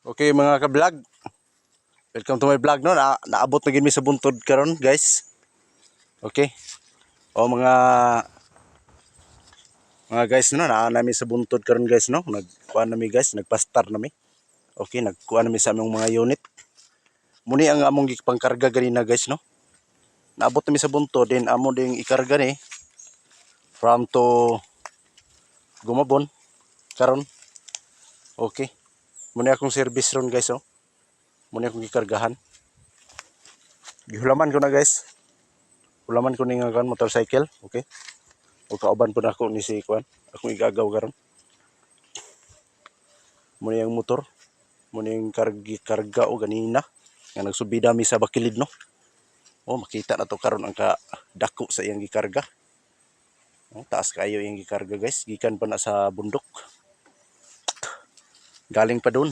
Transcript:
Okay mga ka-vlog, welcome to my vlog no. Naabot na gid mi sa buntod karon, guys. Okay. O mga guys no, naa nami sa buntod karon guys no. Nagkuan nami guys, nagpastar nami. Okay, nagkuan nami sa among mga unit. Muni ang among gipangkarga ganina guys no. Naabot nami sa buntod din amo ding ikarga ni from to Gumabon karon. Okay. Muni akong service ron guys oh. Muna akong gikargahan. Gihulaman ko na guys. Hulaman ko ni nga kan motorcycle, okay? O kauban po na ako ni si kuan. Akong igagaw karon. Muna yung motor. Muna yung karga o ganina. Nga nagsubida mi sa bakilid no. Oh, makita na to karon ang dako sa iyang gikarga. Oh, taas kayo yung gikarga guys. Gikan pa na sa bundok. Galing pa doon.